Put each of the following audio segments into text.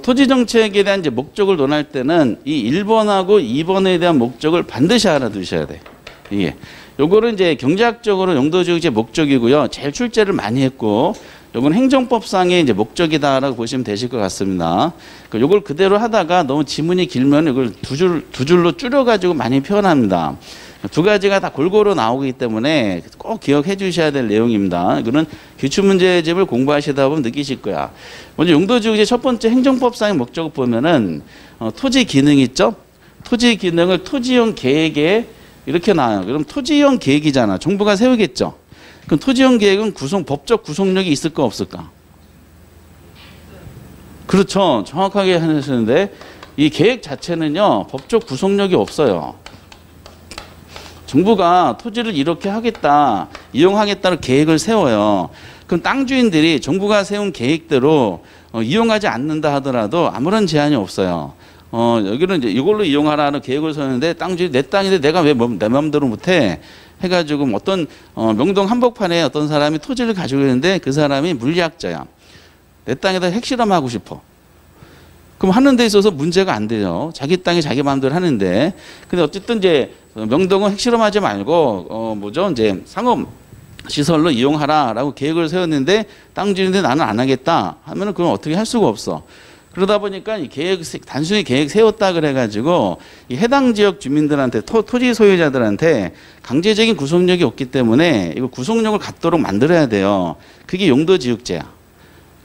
토지 정책에 대한 이제 목적을 논할 때는 이 1번하고 2번에 대한 목적을 반드시 알아두셔야 돼. 이게 요거를 이제 경제학적으로 용도지역의 목적이고요. 제일 출제를 많이 했고, 요건 행정법상의 이제 목적이다라고 보시면 되실 것 같습니다. 요걸 그대로 하다가 너무 지문이 길면 이걸 두 줄로 줄여가지고 많이 표현합니다. 두 가지가 다 골고루 나오기 때문에 꼭 기억해 주셔야 될 내용입니다. 이거는 기출문제집을 공부하시다 보면 느끼실 거야. 먼저 용도지역의 첫 번째 행정법상의 목적을 보면은 토지 기능 있죠? 토지 기능을 토지용 계획에 이렇게 나와요. 그럼 토지용 계획이잖아. 정부가 세우겠죠. 그럼 토지용 계획은 법적 구속력이 있을까 없을까? 그렇죠. 정확하게 하시는데 이 계획 자체는요. 법적 구속력이 없어요. 정부가 토지를 이렇게 하겠다, 이용하겠다는 계획을 세워요. 그럼 땅 주인들이 정부가 세운 계획대로 이용하지 않는다 하더라도 아무런 제한이 없어요. 여기는 이제 이걸로 이용하라는 계획을 세우는데 땅 주인 내 땅인데 내가 왜 내 마음대로 못해? 해가지고 어떤 명동 한복판에 어떤 사람이 토지를 가지고 있는데 그 사람이 물리학자야. 내 땅에다 핵실험하고 싶어. 그럼 하는 데 있어서 문제가 안 돼요. 자기 땅에 자기 마음대로 하는데. 근데 어쨌든 이제 명동은 핵실험하지 말고 이제 상업 시설로 이용하라라고 계획을 세웠는데 땅 주인인데 나는 안 하겠다 하면은 그건 어떻게 할 수가 없어. 그러다 보니까 이 단순히 계획 세웠다 그래가지고 이 해당 지역 주민들한테 토지 소유자들한테 강제적인 구속력이 없기 때문에 이거 구속력을 갖도록 만들어야 돼요. 그게 용도지역제야.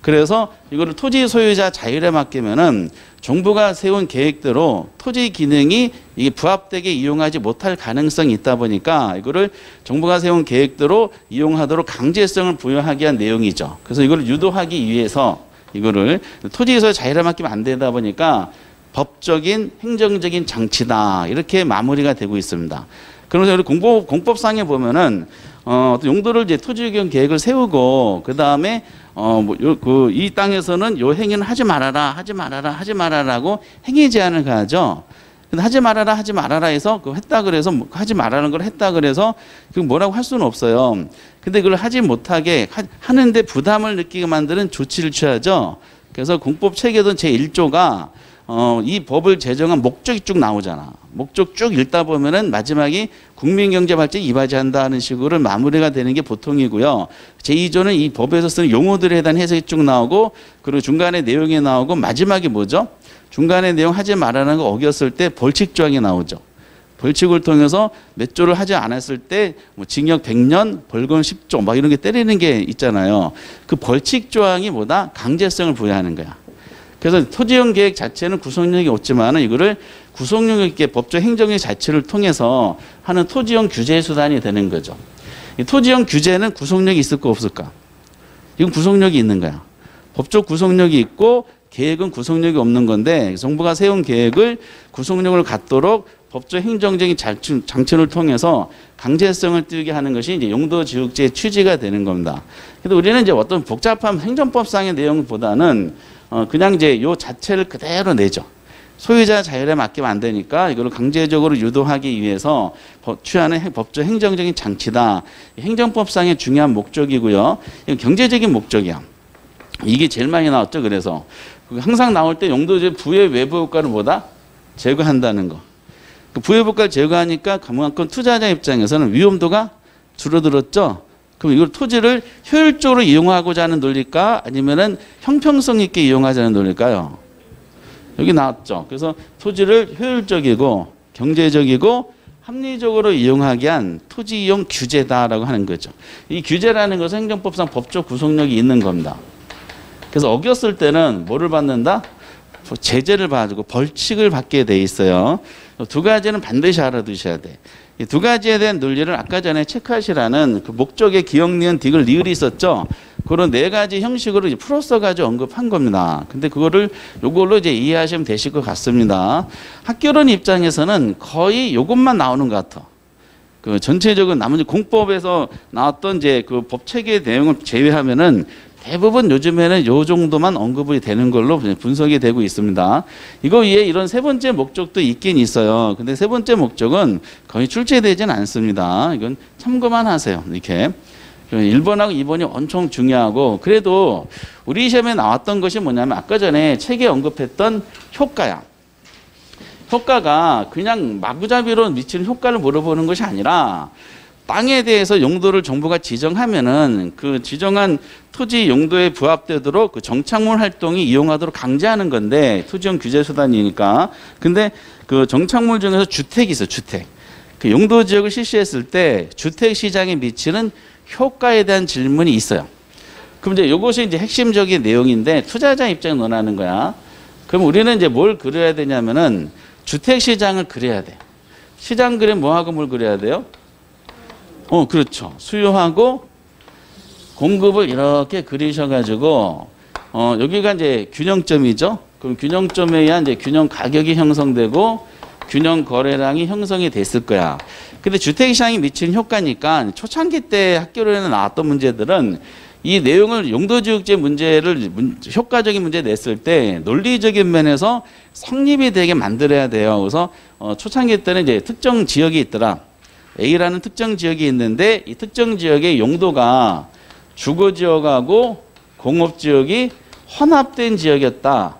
그래서 이거를 토지 소유자 자율에 맡기면은 정부가 세운 계획대로 토지 기능이 이게 부합되게 이용하지 못할 가능성이 있다 보니까 이거를 정부가 세운 계획대로 이용하도록 강제성을 부여하기 위한 내용이죠. 그래서 이거를 유도하기 위해서 이거를 토지에서 자율에 맡기면 안 되다 보니까 법적인 행정적인 장치다 이렇게 마무리가 되고 있습니다. 그러면서 우리 공법상에 보면은 용도를 이제 토지유경 계획을 세우고 그 다음에 이 땅에서는 요 행위는 하지 말아라고 행위 제한을 가하죠. 근데 하지 말아라 해서 했다 그래서 하지 말라는 걸 했다 그래서 그 뭐라고 할 수는 없어요. 근데 그걸 하지 못하게 하는데 부담을 느끼게 만드는 조치를 취하죠. 그래서 공법 체계던 제1조가 이 법을 제정한 목적이 쭉 나오잖아. 목적 쭉 읽다 보면은 마지막이 국민경제발전에 이바지한다는 식으로 마무리가 되는 게 보통이고요. 제2조는 이 법에서 쓰는 용어들에 대한 해석이 쭉 나오고 그리고 중간에 내용이 나오고 마지막이 뭐죠? 중간에 내용 하지 말라는 거 어겼을 때 벌칙 조항이 나오죠. 벌칙을 통해서 몇 조를 하지 않았을 때 뭐 징역 100년, 벌금 10조 막 이런 게 때리는 게 있잖아요. 그 벌칙 조항이 뭐다? 강제성을 부여하는 거야. 그래서 토지용 계획 자체는 구속력이 없지만은 이거를 구속력 있게 법적 행정의 자체를 통해서 하는 토지용 규제 수단이 되는 거죠. 이 토지용 규제는 구속력이 있을까 없을까? 이건 구속력이 있는 거야. 법적 구속력이 있고 계획은 구속력이 없는 건데 정부가 세운 계획을 구속력을 갖도록 법적 행정적인 장치를 통해서 강제성을 띄우게 하는 것이 이제 용도지역제의 취지가 되는 겁니다. 근데 우리는 이제 어떤 복잡한 행정법상의 내용보다는 그냥 이제 요 자체를 그대로 내죠. 소유자 자율에 맡기면 안 되니까 이걸 강제적으로 유도하기 위해서 취하는 법적 행정적인 장치다. 행정법상의 중요한 목적이고요. 이건 경제적인 목적이야. 이게 제일 많이 나왔죠. 그래서 항상 나올 때 용도지역 부의 외부 효과를 뭐다? 제거한다는 거. 그 부의 효과를 제거하니까 그만큼 투자자 입장에서는 위험도가 줄어들었죠. 그럼 이걸 토지를 효율적으로 이용하고자 하는 논리일까? 아니면은 형평성 있게 이용하자는 논리일까요? 여기 나왔죠. 그래서 토지를 효율적이고 경제적이고 합리적으로 이용하기 위한 토지 이용 규제다라고 하는 거죠. 이 규제라는 것은 행정법상 법적 구속력이 있는 겁니다. 그래서 어겼을 때는 뭐를 받는다? 제재를 받고 벌칙을 받게 돼 있어요. 두 가지는 반드시 알아두셔야 돼. 이 두 가지에 대한 논리를 아까 전에 체크하시라는 그 목적의 기역, 니은, 디귿, 리을이 있었죠. 그런 네 가지 형식으로 이제 풀어서 가지고 언급한 겁니다. 근데 요걸로 이제 이해하시면 되실 것 같습니다. 학교론 입장에서는 거의 요것만 나오는 것 같아. 그 전체적인 나머지 공법에서 나왔던 이제 그 법 체계 내용을 제외하면은 대부분 요즘에는 요 정도만 언급이 되는 걸로 분석이 되고 있습니다. 이거 위에 이런 세 번째 목적도 있긴 있어요. 근데 세 번째 목적은 거의 출제되지는 않습니다. 이건 참고만 하세요. 이렇게. 1번하고 2번이 엄청 중요하고 그래도 우리 시험에 나왔던 것이 뭐냐면 아까 전에 책에 언급했던 효과야. 효과가 그냥 마구잡이로 미치는 효과를 물어보는 것이 아니라 땅에 대해서 용도를 정부가 지정하면은 그 지정한 토지 용도에 부합되도록 그 정착물 활동이 이용하도록 강제하는 건데 토지용 규제 수단이니까. 근데 그 정착물 중에서 주택이 있어. 주택. 그 용도 지역을 실시했을 때 주택 시장에 미치는 효과에 대한 질문이 있어요. 그럼 이제 이것이 이제 핵심적인 내용인데 투자자 입장에 논하는 거야. 그럼 우리는 이제 뭘 그려야 되냐면은 주택 시장을 그려야 돼. 시장 그림 뭐하고 뭘 그려야 돼요? 그렇죠. 수요하고 공급을 이렇게 그리셔가지고, 여기가 이제 균형점이죠. 그럼 균형점에 의한 이제 균형 가격이 형성되고, 균형 거래량이 형성이 됐을 거야. 근데 주택시장이 미치는 효과니까 초창기 때 학교로는 나왔던 문제들은 이 내용을 용도지역제 문제를 효과적인 문제 냈을 때 논리적인 면에서 성립이 되게 만들어야 돼요. 그래서 초창기 때는 이제 특정 지역이 있더라. A라는 특정 지역이 있는데 이 특정 지역의 용도가 주거지역하고 공업지역이 혼합된 지역이었다.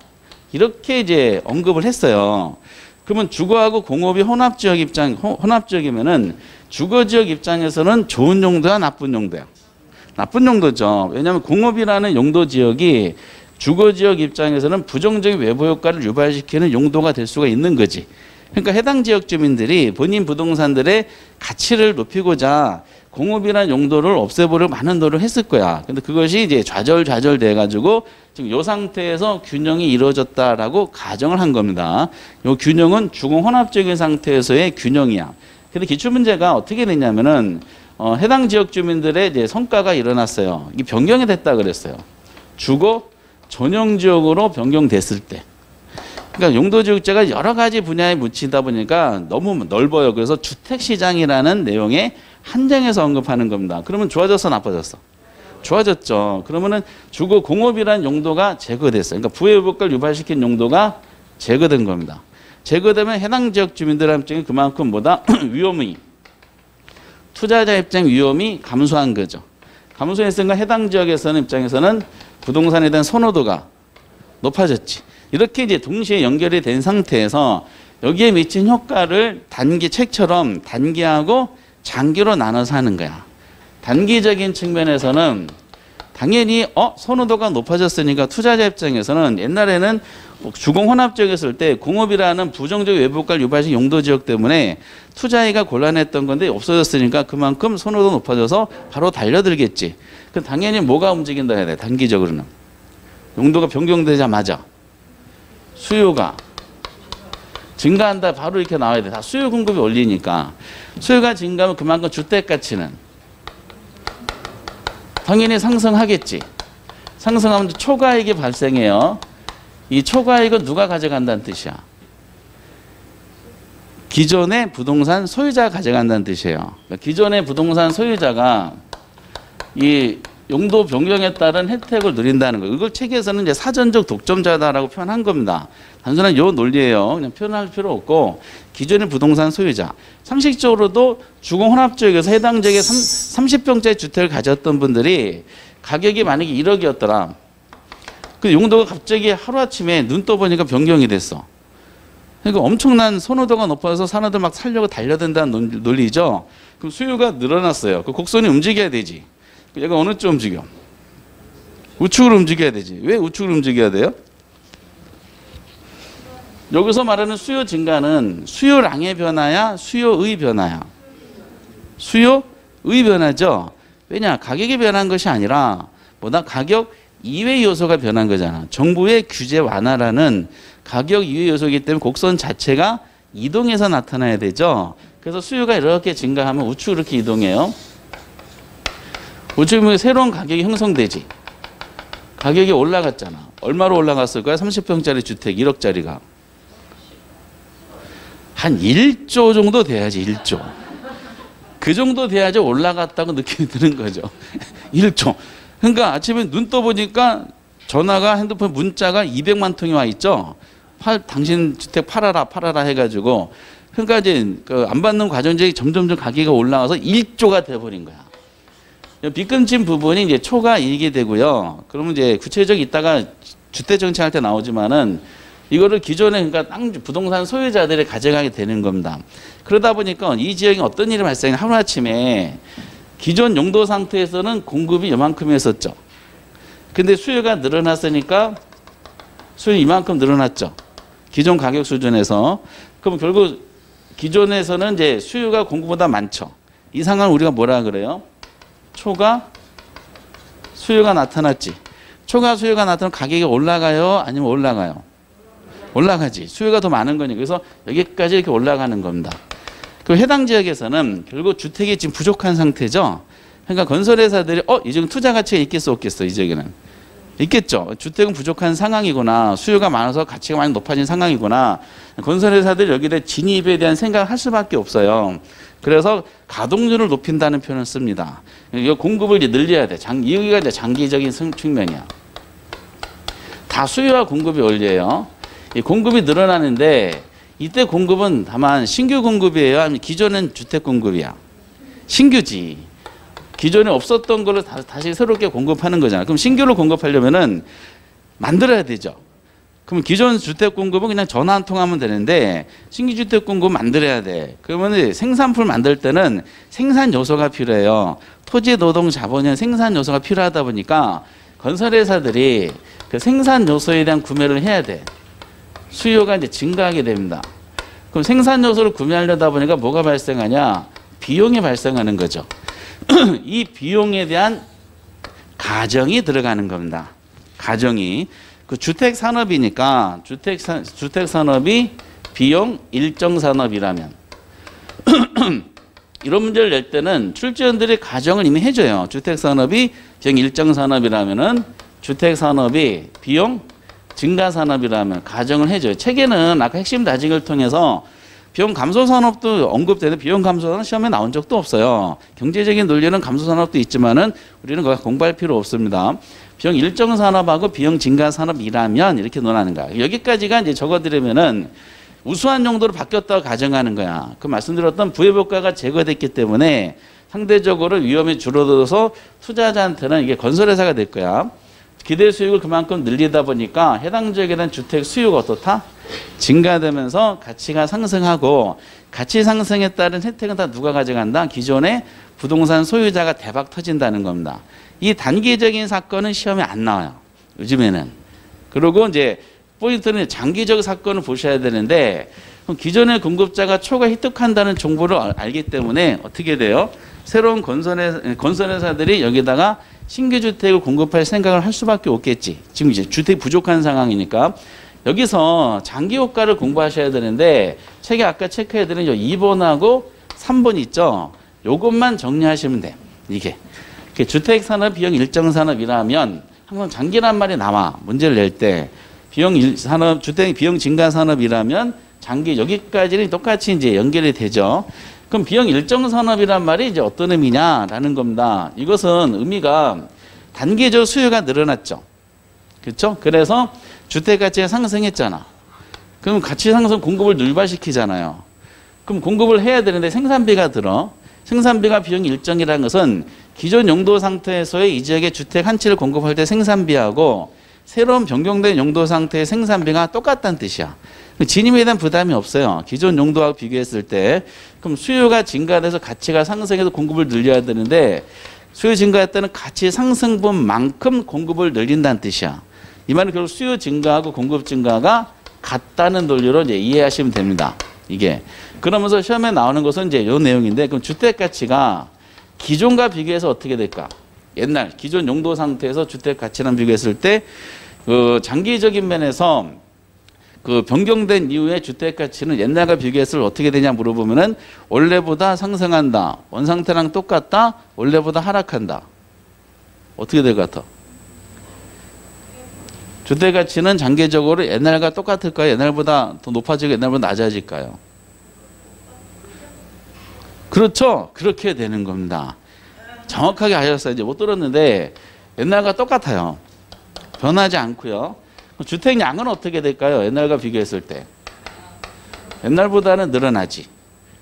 이렇게 이제 언급을 했어요. 그러면 주거하고 공업이 혼합지역이면은 주거지역 입장에서는 좋은 용도야, 나쁜 용도야? 나쁜 용도죠. 왜냐하면 공업이라는 용도 지역이 주거지역 입장에서는 부정적인 외부 효과를 유발시키는 용도가 될 수가 있는 거지. 그러니까 해당 지역 주민들이 본인 부동산들의 가치를 높이고자 공업이라는 용도를 없애보려고 많은 노력을 했을 거야. 근데 그것이 이제 좌절돼 가지고 지금 이 상태에서 균형이 이루어졌다라고 가정을 한 겁니다. 이 균형은 주거 혼합적인 상태에서의 균형이야. 근데 기출문제가 어떻게 됐냐면은 해당 지역 주민들의 이제 성과가 일어났어요. 이게 변경이 됐다 그랬어요. 주거 전용 지역으로 변경됐을 때. 그러니까 용도지역제가 여러 가지 분야에 묻히다 보니까 너무 넓어요. 그래서 주택시장이라는 내용에 한정해서 언급하는 겁니다. 그러면 좋아졌어, 나빠졌어? 좋아졌죠. 그러면은 주거 공업이라는 용도가 제거됐어요. 그러니까 부의효과를 유발시킨 용도가 제거된 겁니다. 제거되면 해당 지역 주민들 입장에 그만큼 뭐다? 위험이, 투자자 입장 위험이 감소한 거죠. 감소했으니까 해당 지역에서는 입장에서는 부동산에 대한 선호도가 높아졌지. 이렇게 이제 동시에 연결이 된 상태에서 여기에 미친 효과를 책처럼 단기하고 장기로 나눠서 하는 거야. 단기적인 측면에서는 당연히 선호도가 높아졌으니까 투자자 입장에서는 옛날에는 주공 혼합지역이었을 때 공업이라는 부정적 외부 효과를 유발시 용도지역 때문에 투자하기가 곤란했던 건데 없어졌으니까 그만큼 선호도 높아져서 바로 달려들겠지. 그럼 당연히 뭐가 움직인다 해야 돼? 단기적으로는 용도가 변경되자마자 수요가 증가한다. 바로 이렇게 나와야 돼. 다 수요 공급이 올리니까. 수요가 증가하면 그만큼 주택 가치는 당연히 상승하겠지. 상승하면 초과이익이 발생해요. 이 초과이익은 누가 가져간다는 뜻이야? 기존의 부동산 소유자가 가져간다는 뜻이에요. 그러니까 기존의 부동산 소유자가 이 용도 변경에 따른 혜택을 누린다는 거예요. 이걸 책에서는 이제 사전적 독점자다라고 표현한 겁니다. 단순한 요 논리예요. 그냥 표현할 필요 없고 기존의 부동산 소유자. 상식적으로도 주거혼합지역에서 해당 지역에 30평짜리 주택을 가졌던 분들이 가격이 만약에 1억이었더라. 그 용도가 갑자기 하루아침에 눈 떠보니까 변경이 됐어. 그러니까 엄청난 선호도가 높아서 사람들 막 살려고 달려든다는 논리죠. 그럼 수요가 늘어났어요. 그 곡선이 움직여야 되지. 얘가 어느 쪽 움직여? 우측으로 움직여야 되지. 왜 우측으로 움직여야 돼요? 여기서 말하는 수요 증가는 수요량의 변화야, 수요의 변화야? 수요의 변화죠. 왜냐? 가격이 변한 것이 아니라 뭐다? 가격 이외 요소가 변한 거잖아. 정부의 규제 완화라는 가격 이외 요소이기 때문에 곡선 자체가 이동해서 나타나야 되죠. 그래서 수요가 이렇게 증가하면 우측으로 이렇게 이동해요. 우측에 새로운 가격이 형성되지. 가격이 올라갔잖아. 얼마로 올라갔을 거야? 30평짜리 주택 1억짜리가. 한 1조 정도 돼야지. 1조. 그 정도 돼야지 올라갔다고 느낌이 드는 거죠. 1조. 그러니까 아침에 눈 떠보니까 전화가 핸드폰 문자가 200만 통이 와 있죠. 당신 주택 팔아라 해가지고. 그러니까 이제 안 받는 과정中점점 가격이 올라가서 1조가 돼버린 거야. 빗금친 부분이 이제 초과 이익이 되고요. 그러면 이제 구체적으로 이따가 주택 정책할 때 나오지만은 이거를 기존에 그러니까 땅 부동산 소유자들이 가져가게 되는 겁니다. 그러다 보니까 이 지역에 어떤 일이 발생해 하루아침에 기존 용도 상태에서는 공급이 이만큼이었었죠. 근데 수요가 늘어났으니까 수요는 이만큼 늘어났죠. 기존 가격 수준에서. 그럼 결국 기존에서는 이제 수요가 공급보다 많죠. 이 상황을 우리가 뭐라 그래요? 초과 수요가 나타났지. 초과 수요가 나타나면 가격이 올라가요? 아니면 올라가요? 올라가지. 수요가 더 많은 거니까. 그래서 여기까지 이렇게 올라가는 겁니다. 그 해당 지역에서는 결국 주택이 지금 부족한 상태죠. 그러니까 건설회사들이 이 지금 투자 가치가 있겠어 없겠어? 이 지역에는 있겠죠. 주택은 부족한 상황이구나. 수요가 많아서 가치가 많이 높아진 상황이구나. 건설회사들이 여기에 진입에 대한 생각을 할 수밖에 없어요. 그래서 가동률을 높인다는 표현을 씁니다. 이거 공급을 이제 늘려야 돼. 여기가 이제 장기적인 측면이야. 다 수요와 공급이 원리예요. 이 공급이 늘어나는데 이때 공급은 다만 신규 공급이에요? 아니면 기존은 주택 공급이야? 신규지. 기존에 없었던 거를 다시 새롭게 공급하는 거잖아. 그럼 신규로 공급하려면은 만들어야 되죠. 그럼 기존 주택 공급은 그냥 전화 한 통 하면 되는데 신규 주택 공급 만들어야 돼. 그러면 생산품 만들 때는 생산 요소가 필요해요. 토지, 노동, 자본이 생산 요소가 필요하다 보니까 건설회사들이 그 생산 요소에 대한 구매를 해야 돼. 수요가 이제 증가하게 됩니다. 그럼 생산 요소를 구매하려다 보니까 뭐가 발생하냐? 비용이 발생하는 거죠. 이 비용에 대한 가정이 들어가는 겁니다. 가정이. 그 주택 산업이니까 주택 산업이 비용 일정 산업이라면 이런 문제를 낼 때는 출제원들이 가정을 이미 해줘요. 주택 산업이 비용 일정 산업이라면은 주택 산업이 비용 증가 산업이라면 가정을 해줘요. 책에는 아까 핵심 다짐을 통해서 비용 감소 산업도 언급되는데 비용 감소 산업 시험에 나온 적도 없어요. 경제적인 논리는 감소 산업도 있지만은 우리는 그거 공부할 필요 없습니다. 비용 일정 산업하고 비용 증가 산업이라면 이렇게 논하는 거야. 여기까지가 이제 적어드리면은 우수한 용도로 바뀌었다고 가정하는 거야. 그 말씀드렸던 부의효과가 제거됐기 때문에 상대적으로 위험이 줄어들어서 투자자한테는 이게 건설회사가 될 거야. 기대 수익을 그만큼 늘리다 보니까 해당 지역에 대한 주택 수요가 어떻다? 증가되면서 가치가 상승하고 가치 상승에 따른 혜택은 다 누가 가져간다? 기존의 부동산 소유자가 대박 터진다는 겁니다. 이 단기적인 사건은 시험에 안 나와요. 요즘에는. 그리고 이제 포인트는 장기적 사건을 보셔야 되는데 그럼 기존의 공급자가 초과 획득한다는 정보를 알기 때문에 어떻게 돼요? 새로운 건설회사들이 여기다가 신규 주택을 공급할 생각을 할 수밖에 없겠지. 지금 이제 주택 부족한 상황이니까. 여기서 장기 효과를 공부하셔야 되는데 책에 아까 체크해드린 2번하고 3번 있죠. 요것만 정리하시면 돼. 이게 주택산업 비용 일정산업이라면 항상 장기란 말이 나와. 문제를 낼 때 비용 주택 비용 증가 산업이라면 장기 여기까지는 똑같이 이제 연결이 되죠. 그럼 비용 일정 산업이란 말이 이제 어떤 의미냐라는 겁니다. 이것은 의미가 단기적 수요가 늘어났죠. 그렇죠? 그래서 주택 가치가 상승했잖아. 그럼 가치 상승 공급을 늘발시키잖아요. 그럼 공급을 해야 되는데 생산비가 들어. 생산비가 비용 일정이라는 것은 기존 용도 상태에서의 이 지역의 주택 한 채를 공급할 때 생산비하고 새로운 변경된 용도 상태의 생산비가 똑같다는 뜻이야. 진입에 대한 부담이 없어요. 기존 용도하고 비교했을 때. 그럼 수요가 증가돼서 가치가 상승해서 공급을 늘려야 되는데 수요 증가했다는 가치 상승분만큼 공급을 늘린다는 뜻이야. 이 말은 결국 수요 증가하고 공급 증가가 같다는 논리로 이제 이해하시면 됩니다. 이게. 그러면서 시험에 나오는 것은 이제 이 내용인데 그럼 주택 가치가 기존과 비교해서 어떻게 될까? 옛날 기존 용도 상태에서 주택 가치랑 비교했을 때 그 장기적인 면에서 그 변경된 이후에 주택 가치는 옛날과 비교했을 때 어떻게 되냐 물어보면은 원래보다 상승한다. 원상태랑 똑같다. 원래보다 하락한다. 어떻게 될 것 같아? 주택 가치는 장기적으로 옛날과 똑같을까요? 옛날보다 더 높아지고 옛날보다 낮아질까요? 그렇죠. 그렇게 되는 겁니다. 정확하게 하셨어요. 이제 못 들었는데 옛날과 똑같아요. 변하지 않고요. 주택량은 어떻게 될까요? 옛날과 비교했을 때. 옛날보다는 늘어나지.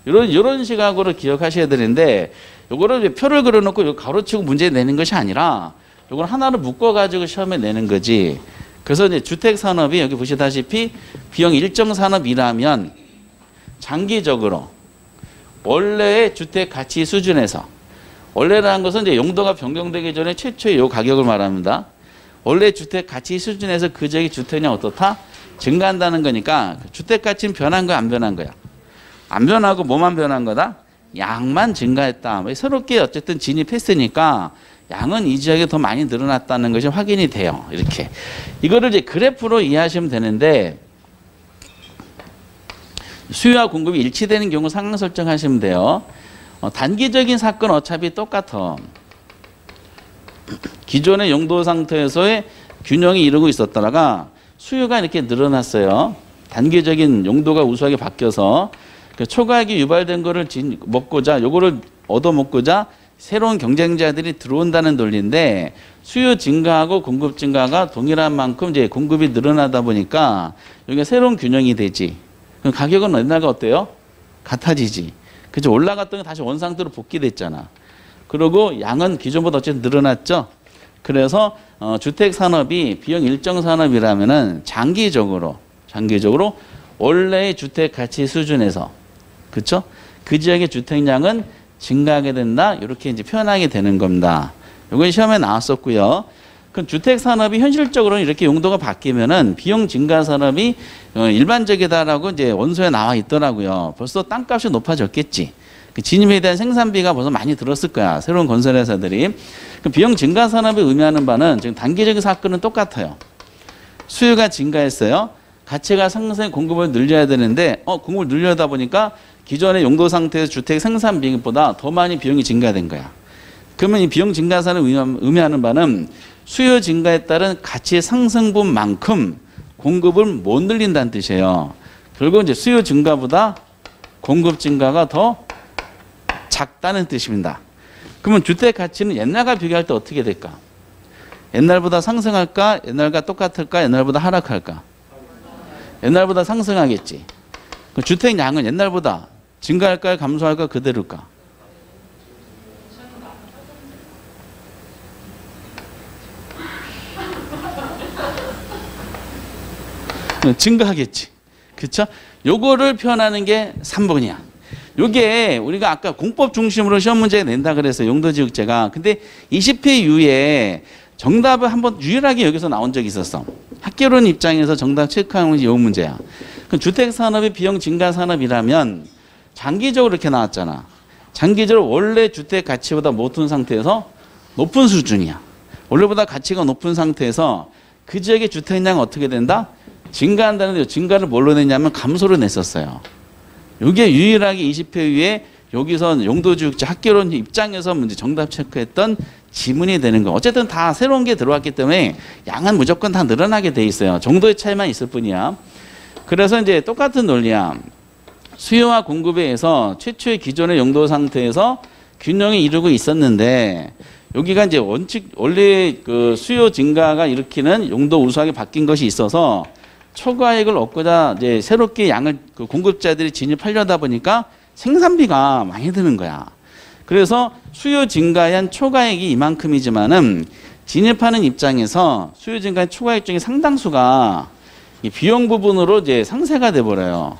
이런 시각으로 기억하셔야 되는데 요거를 표를 그려놓고 요 가로치고 문제 내는 것이 아니라 요걸 하나로 묶어가지고 시험에 내는 거지. 그래서 이제 주택산업이 여기 보시다시피 비용 일정 산업이라면 장기적으로 원래의 주택 가치 수준에서, 원래라는 것은 이제 용도가 변경되기 전에 최초의 요 가격을 말합니다. 원래 주택 가치 수준에서 그 지역의 주택량 어떻다? 증가한다는 거니까 주택 가치는 변한 거야, 안 변한 거야? 안 변하고 뭐만 변한 거다? 양만 증가했다. 새롭게 어쨌든 진입했으니까 양은 이 지역에 더 많이 늘어났다는 것이 확인이 돼요. 이렇게. 이거를 이제 그래프로 이해하시면 되는데, 수요와 공급이 일치되는 경우 상황 설정하시면 돼요. 단기적인 사건 어차피 똑같아. 기존의 용도 상태에서의 균형이 이루고 있었다가 수요가 이렇게 늘어났어요. 단기적인 용도가 우수하게 바뀌어서 초과액이 유발된 거를 먹고자, 요거를 얻어 먹고자 새로운 경쟁자들이 들어온다는 논리인데, 수요 증가하고 공급 증가가 동일한 만큼 이제 공급이 늘어나다 보니까 여기가 새로운 균형이 되지. 그럼 가격은 옛날과 어때요? 같아지지. 그죠? 올라갔던 게 다시 원상태로 복귀됐잖아. 그리고 양은 기존보다 어쨌든 늘어났죠. 그래서 주택 산업이 비용 일정 산업이라면은 장기적으로 원래의 주택 가치 수준에서, 그렇죠? 그 지역의 주택량은 증가하게 된다. 이렇게 이제 표현하게 되는 겁니다. 이건 시험에 나왔었고요. 그럼 주택 산업이 현실적으로는 이렇게 용도가 바뀌면은 비용 증가 산업이 일반적이다라고 이제 원서에 나와 있더라고요. 벌써 땅값이 높아졌겠지. 진입에 대한 생산비가 벌써 많이 들었을 거야. 새로운 건설회사들이. 비용 증가 산업이 의미하는 바는 지금 단기적인 사건은 똑같아요. 수요가 증가했어요. 가치가 상승해 공급을 늘려야 되는데 공급을 늘려다 보니까 기존의 용도 상태에서 주택 생산 비용보다 더 많이 비용이 증가된 거야. 그러면 이 비용 증가 산업이 의미하는 바는 수요 증가에 따른 가치 상승분만큼 공급을 못 늘린다는 뜻이에요. 결국 이제 수요 증가보다 공급 증가가 더 작다는 뜻입니다. 그러면 주택 가치는 옛날과 비교할 때 어떻게 될까? 옛날보다 상승할까? 옛날과 똑같을까? 옛날보다 하락할까? 옛날보다 상승하겠지. 주택량은 옛날보다 증가할까? 감소할까? 그대로일까? 증가하겠지. 그렇죠? 요거를 표현하는 게 3번이야. 요게 우리가 아까 공법 중심으로 시험 문제 낸다 그랬어요. 용도지역제가. 근데 20회 이후에 정답을 한번 유일하게 여기서 나온 적이 있었어. 학교론 입장에서 정답 체크하는 것이 요 문제야. 그럼 주택산업이 비용 증가 산업이라면 장기적으로 이렇게 나왔잖아. 장기적으로 원래 주택 가치보다 높은 상태에서 높은 수준이야. 원래보다 가치가 높은 상태에서 그 지역의 주택량은 어떻게 된다? 증가한다는데 증가를 뭘로 냈냐면 감소로 냈었어요. 이게 유일하게 20회 이후에 여기서 용도지역제 학교론 입장에서 문제 정답 체크했던 지문이 되는 거. 어쨌든 다 새로운 게 들어왔기 때문에 양은 무조건 다 늘어나게 돼 있어요. 정도의 차이만 있을 뿐이야. 그래서 이제 똑같은 논리야. 수요와 공급에 의해서 최초의 기존의 용도 상태에서 균형이 이루고 있었는데, 여기가 이제 원래 그 수요 증가가 일으키는 용도 우수하게 바뀐 것이 있어서 초과액을 얻고자 이제 새롭게 양을 그 공급자들이 진입하려다 보니까 생산비가 많이 드는 거야. 그래서 수요 증가에 한 초과액이 이만큼이지만은 진입하는 입장에서 수요 증가의 초과액 중에 상당수가 이 비용 부분으로 이제 상쇄가 돼 버려요.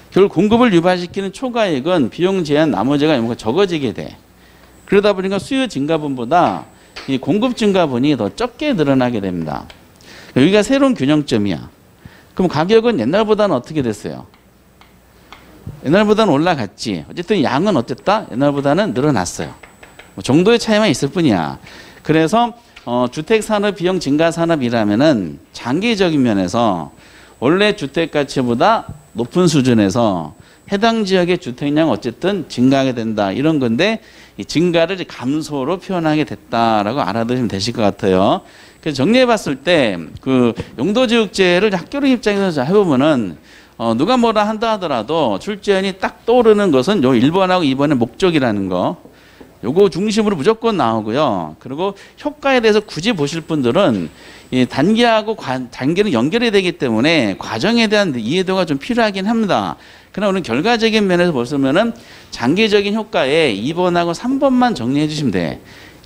결국 공급을 유발시키는 초과액은 비용 제한 나머지가 적어지게 돼. 그러다 보니까 수요 증가분보다 이 공급 증가분이 더 적게 늘어나게 됩니다. 여기가 새로운 균형점이야. 그럼 가격은 옛날보다는 어떻게 됐어요? 옛날보다는 올라갔지. 어쨌든 양은 어쨌다? 옛날보다는 늘어났어요. 정도의 차이만 있을 뿐이야. 그래서 주택산업 비용 증가 산업이라면은 장기적인 면에서 원래 주택 가치보다 높은 수준에서 해당 지역의 주택량 어쨌든 증가하게 된다. 이런 건데 이 증가를 감소로 표현하게 됐다라고 알아두시면 되실 것 같아요. 그래서 정리해 봤을 때 그 용도지역제를 학교론 입장에서 해보면은 누가 뭐라 한다 하더라도 출제원이 딱 떠오르는 것은 요 1번하고 2번의 목적이라는 거. 요거 중심으로 무조건 나오고요. 그리고 효과에 대해서 굳이 보실 분들은 이 단계하고 단계는 연결이 되기 때문에 과정에 대한 이해도가 좀 필요하긴 합니다. 그러나 우리는 결과적인 면에서 보시면은 장기적인 효과에 2번하고 3번만 정리해 주시면 돼.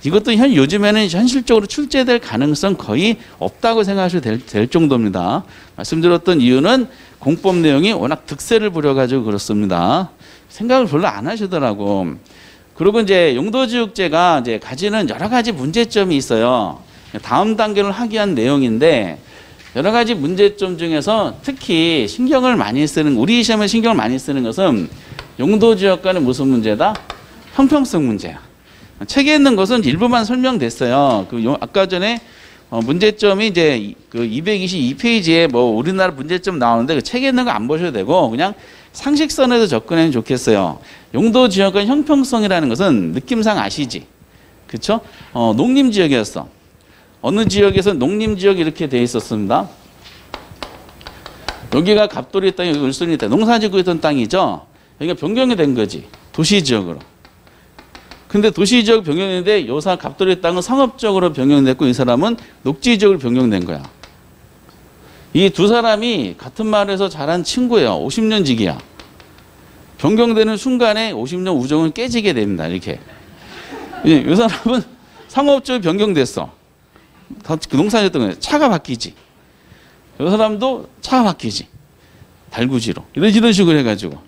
이것도 요즘에는 현실적으로 출제될 가능성 거의 없다고 생각하셔도 될 정도입니다. 말씀드렸던 이유는 공법 내용이 워낙 득세를 부려가지고 그렇습니다. 생각을 별로 안 하시더라고. 그리고 이제 용도지역제가 이제 가지는 여러 가지 문제점이 있어요. 다음 단계를 하기 위한 내용인데 여러 가지 문제점 중에서 특히 신경을 많이 쓰는, 우리 시험에 신경을 많이 쓰는 것은 용도지역과는 무슨 문제다? 형평성 문제야. 책에 있는 것은 일부만 설명됐어요. 아까 전에 문제점이 이제 그 222페이지에 뭐 우리나라 문제점 나오는데 그 책에 있는 거 안 보셔도 되고 그냥 상식선에서 접근하면 좋겠어요. 용도지역과 형평성이라는 것은 느낌상 아시지? 그쵸? 농림지역이었어. 어느 지역에서 농림지역이 이렇게 돼 있었습니다. 여기가 갑돌이 땅, 여기 을순이 땅, 농사짓고 있던 땅이죠. 여기가 변경이 된 거지. 도시지역으로. 근데 도시지역 변경인데 요사 갑돌이 땅은 상업적으로 변경됐고 이 사람은 녹지지역으로 변경된 거야. 이 두 사람이 같은 마을에서 자란 친구예요. 50년 지기야. 변경되는 순간에 50년 우정은 깨지게 됩니다. 이렇게. 이 사람은 상업적으로 변경됐어. 다 농사졌던 거예요. 차가 바뀌지. 이 사람도 차가 바뀌지. 달구지로. 이런 식으로 해가지고.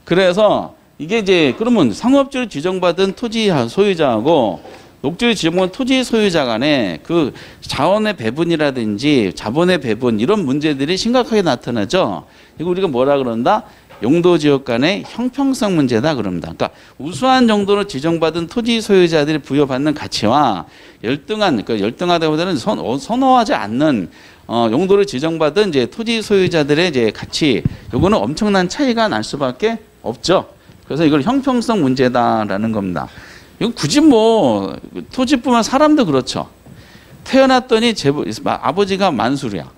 그래서 이게 이제 그러면 상업적으로 지정받은 토지 소유자하고 녹지로 지정받은 토지 소유자 간에 그 자원의 배분이라든지 자본의 배분 이런 문제들이 심각하게 나타나죠. 이거 우리가 뭐라 그런다? 용도지역 간의 형평성 문제다 그럽니다. 그러니까 우수한 정도로 지정받은 토지 소유자들이 부여받는 가치와 열등하다기보다는 선호하지 않는 용도를 지정받은 이제 토지 소유자들의 이제 가치, 요거는 엄청난 차이가 날 수밖에 없죠. 그래서 이걸 형평성 문제다라는 겁니다. 이건 굳이 뭐 토지뿐만 사람도 그렇죠. 태어났더니 아버지가 만수르야.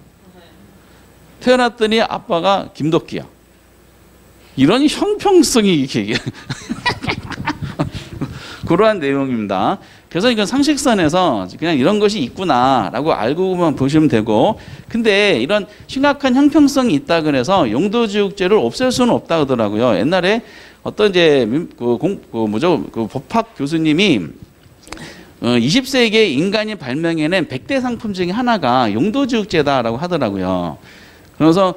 태어났더니 아빠가 김덕기야. 이런 형평성이 이렇게 그러한 내용입니다. 그래서 이건 상식선에서 그냥 이런 것이 있구나라고 알고만 보시면 되고, 근데 이런 심각한 형평성이 있다 그래서 용도지역제를 없앨 수는 없다 그러더라고요. 옛날에 어떤 이제 법학 교수님이 20세기에 인간이 발명해낸 100대 상품 중에 하나가 용도지역제다라고 하더라고요. 그래서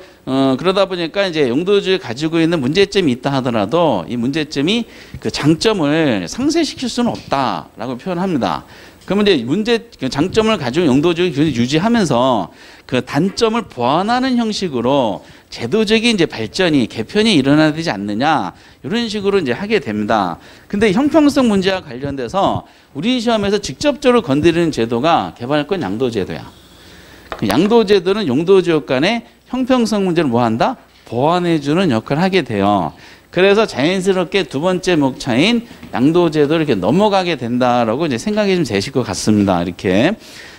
그러다 보니까 이제 용도주의 가지고 있는 문제점이 있다 하더라도 이 문제점이 그 장점을 상쇄시킬 수는 없다라고 표현합니다. 그러면 이제 장점을 가지고 용도주의 유지하면서 그 단점을 보완하는 형식으로 제도적인 이제 발전이 개편이 일어나야 되지 않느냐 이런 식으로 이제 하게 됩니다. 근데 형평성 문제와 관련돼서 우리 시험에서 직접적으로 건드리는 제도가 개발권 양도제도야. 양도제도는 용도지역 간의 형평성 문제를 뭐 한다? 보완해주는 역할을 하게 돼요. 그래서 자연스럽게 두 번째 목차인 양도제도를 이렇게 넘어가게 된다라고 이제 생각이 좀 되실 것 같습니다. 이렇게.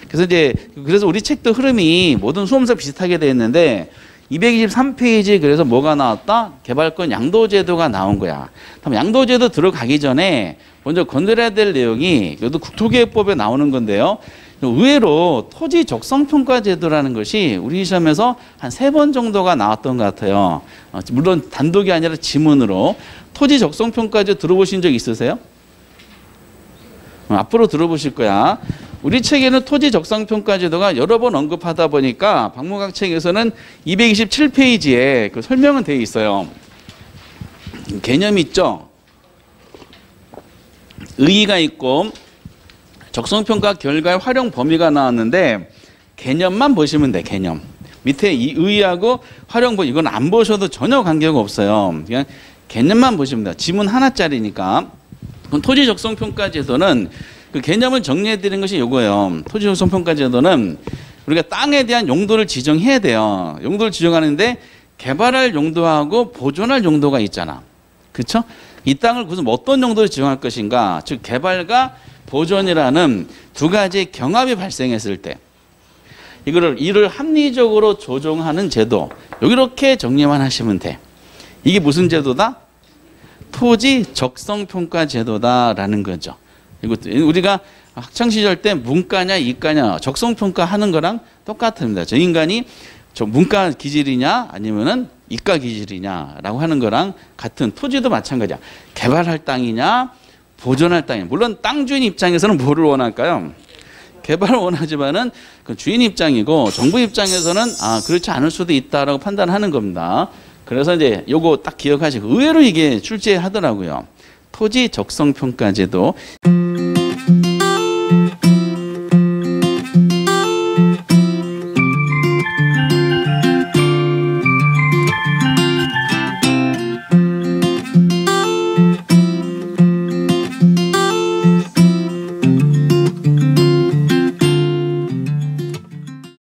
그래서 우리 책도 흐름이 모든 수험서 비슷하게 되어 있는데 223페이지 그래서 뭐가 나왔다? 개발권 양도제도가 나온 거야. 그럼 양도제도 들어가기 전에 먼저 건드려야 될 내용이 이것도 국토계획법에 나오는 건데요. 의외로 토지 적성평가 제도라는 것이 우리 시험에서 한 3번 정도가 나왔던 것 같아요. 물론 단독이 아니라 지문으로. 토지 적성평가 제도 들어보신 적 있으세요? 앞으로 들어보실 거야. 우리 책에는 토지 적성평가 제도가 여러 번 언급하다 보니까 박무각 책에서는 227페이지에 그 설명은 되어 있어요. 개념 있죠? 의의가 있고 적성평가 결과의 활용 범위가 나왔는데 개념만 보시면 돼. 개념. 밑에 이 의의하고 활용 범위 이건 안 보셔도 전혀 관계가 없어요. 그냥 개념만 보시면 돼요. 지문 하나짜리니까. 토지 적성평가 제도는 그 개념을 정리해 드리는 것이 이거예요. 토지 적성평가 제도는 우리가 땅에 대한 용도를 지정해야 돼요. 용도를 지정하는데 개발할 용도하고 보존할 용도가 있잖아. 그렇죠? 이 땅을 무슨 어떤 용도로 지정할 것인가? 즉 개발과 보존이라는 두 가지 경합이 발생했을 때 이를 합리적으로 조정하는 제도. 이렇게 정리만 하시면 돼. 이게 무슨 제도다? 토지 적성평가 제도다라는 거죠. 이것도 우리가 학창 시절 때 문과냐 이과냐 적성 평가하는 거랑 똑같습니다. 저 인간이 저 문과 기질이냐 아니면은 이과 기질이냐라고 하는 거랑 같은. 토지도 마찬가지야. 개발할 땅이냐 보존할 땅이냐. 물론 땅 주인 입장에서는 뭐를 원할까요? 개발을 원하지만은 그 주인 입장이고 정부 입장에서는 그렇지 않을 수도 있다라고 판단하는 겁니다. 그래서 이제 요거 딱 기억하시고 의외로 이게 출제하더라고요. 토지 적성 평가 제도.